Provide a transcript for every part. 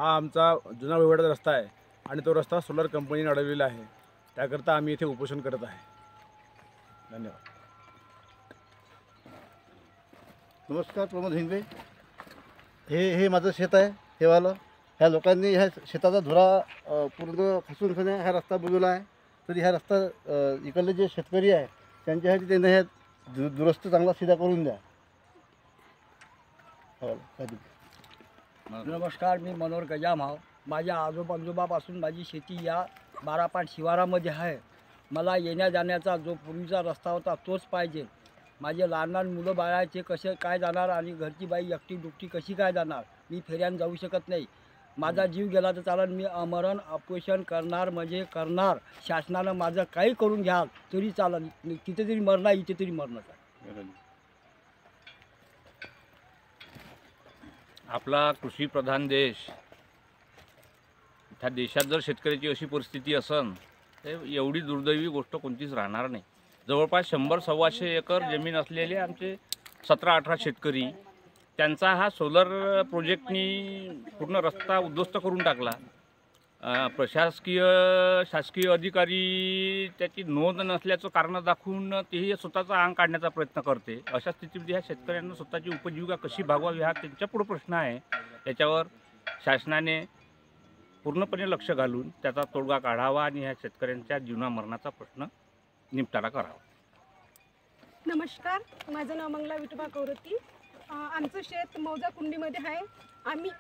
हा आमचा जुना वहिवाटाचा रस्ता आहे आणि तो रस्ता सोलार कंपनीने अडवलेला आहे। त्याकरता आम्ही इथे उपोषण करत आहे। धन्यवाद। नमस्कार, प्रमोद हिंगवे। हे माझं शेत आहे। हे वालं ह्या लोकांनी ह्या शेताचा धुरा पूर्ण खसून हा रस्ता बुजवला आहे। तरी हा रस्ता इकडले जे शेतकरी आहे त्यांच्यासाठी त्यांनी हे दुरुस्त चांगला सीधा करून द्या। नमस्कार, मी मनोहर गजामाव। माझ्या आजोबापासून माझी शेती या 12 शिवारामध्ये आहे। मला येण्या जाण्याचा जो पूर्वीचा रस्ता होता तोच पाहिजे। माझे लहान लहान मुलं बाळाचे कसे काय जाणार आणि घरची बाई एकटी दुकटी कशी काय जाणार? मी फेऱ्यानं जाऊ शकत नाही। माझा जीव गेला तर चालेल, मी आमरण उपोषण करणार म्हणजे करणार। शासनानं माझं काही करून घ्याल तरी चालेल, तिथे तरी मरणार, इथे तरी मरणार। आपला कृषीप्रधान देश, त्या देशात जर शेतकऱ्याची अशी परिस्थिती असेल तर एवढी दुर्दैवी गोष्ट कोणतीच राहणार नाही। जवळपास 100-125 एकर जमीन असलेले आमचे 17-18 शेतकरी, त्यांचा हा सोलर प्रोजेक्टनी पूर्ण रस्ता उद्ध्वस्त करून टाकला। शासकीय अधिकारी त्याची नोंद नसल्याचं कारण दाखवून तेही स्वतःचा अंग काढण्याचा प्रयत्न करते। अशा स्थितीमध्ये ह्या शेतकऱ्यांना स्वतःची उपजीविका कशी भागवावी हा त्यांच्या पुढे प्रश्न आहे। त्याच्यावर शासनाने पूर्णपणे लक्ष घालून त्याचा तोडगा काढावा आणि ह्या शेतकऱ्यांच्या जीवनामरणाचा प्रश्न निपटारा करावा। नमस्कार, माझं नाव मंगला विठोबा कौरती। आमचं शेत मौजा कुंडीमध्ये आहे। आम्ही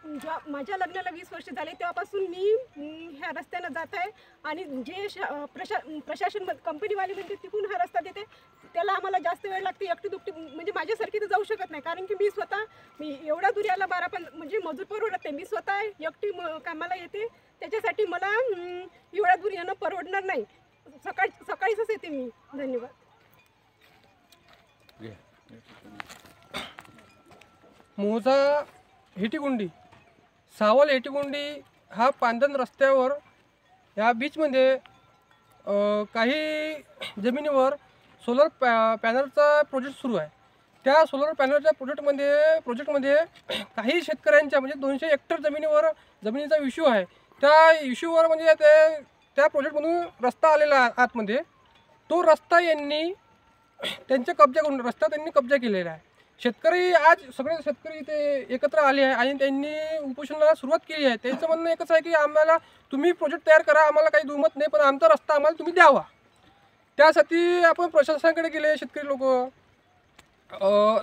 माझ्या लग्नाला 20 वर्ष झाले तेव्हापासून मी ह्या रस्त्यानं जात आहे आणि जे प्रशासन कंपनीवाले म्हणजे तिकडून हा रस्ता देते त्याला आम्हाला जास्त वेळ लागते। एकटी दुकटी म्हणजे माझ्यासारखी तर जाऊ शकत नाही, कारण की मी एवढा दूर याला 12 म्हणजे मजूर परवडत नाही। मी स्वतः एकटी कामाला येते, त्याच्यासाठी मला एवढा दूर येणं परवडणार नाही। सकाळीच येते मी। धन्यवाद। मौजा हेटीगुंडी, सावल हेटीगुंडी हा पांदन रस्त्यावर या बीचमध्ये काही जमिनीवर सोलर पॅनलचा प्रोजेक्ट सुरू आहे। त्या सोलर पॅनलच्या प्रोजेक्टमध्ये काही शेतकऱ्यांच्या म्हणजे 200 हेक्टर जमिनीचा इश्यू आहे। त्या इश्यूवर म्हणजे त्या प्रोजेक्टमधून रस्ता आलेला आहे आतमध्ये। तो रस्ता त्यांनी कब्जा केलेला आहे। सगळे शेतकरी इथे एकत्र आले आहे आणि त्यांनी उपोषणाला सुरुवात केली आहे। त्यांचं म्हणणं एकच आहे की आम्हाला तुम्ही प्रोजेक्ट तयार करा, आम्हाला काही दुमत नाही, पण आमचा रस्ता आम्हाला तुम्ही द्यावा। त्यासाठी आपण प्रशासनाकडे गेले, शेतकरी लोक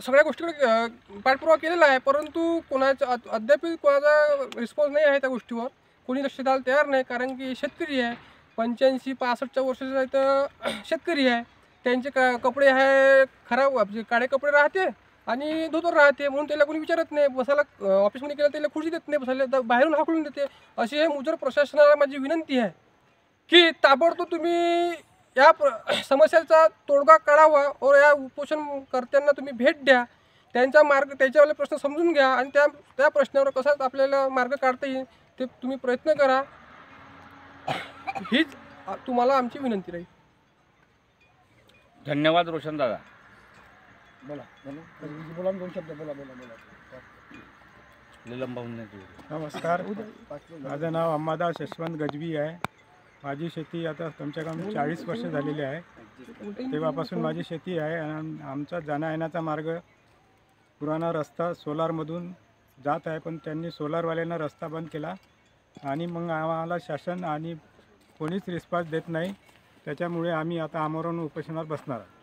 सगळ्या गोष्टीकडे पाठपुरावा केलेला आहे, परंतु अद्याप कोणाचा रिस्पॉन्स नाही आहे। त्या गोष्टीवर कोणी लक्ष द्यायला तयार नाही, कारण की शेतकरी आहे, 85-65 वर्षाचा इथं शेतकरी आहे। त्यांचे कपडे आहे खराब, म्हणजे काळे कपडे राहते आणि धोतर राहते, म्हणून त्याला कोणी विचारत नाही। बसायला ऑफिसमध्ये गेलं त्याला खुर्ची देत नाही बसायला, बाहेरून हाकलून देते। अशी हे मुजर प्रशासनाला माझी विनंती आहे की ताबडतोब तुम्ही या समस्याचा तोडगा काढावा व या उपोषणकर्त्यांना तुम्ही भेट द्या, त्याच्यावाले प्रश्न समजून घ्या आणि त्या प्रश्नावर कसा आपल्याला मार्ग काढता येईल ते तुम्ही प्रयत्न करा। हीच तुम्हाला आमची विनंती राहील। धन्यवाद रोशन दादा। बोला 2 शब्द बोला। नमस्कार, माझं नाव अंबादास यशवंत गजवी आहे। माझी शेती आता कमसे कम 40 वर्ष झालेली आहे। तेव्हापासून माझी शेती आहे आणि आमचा जाण्या येण्याचा मार्ग पुराणा रस्ता सोलारमधून जात आहे, पण त्यांनी सोलारवाल्यांना रस्ता बंद केला आणि मग आम्हाला शासन आणि कोणीच रिस्पॉन्स देत नाही। त्याच्यामुळे आम्ही आता आमरण उपोषणावर बसणार आहोत।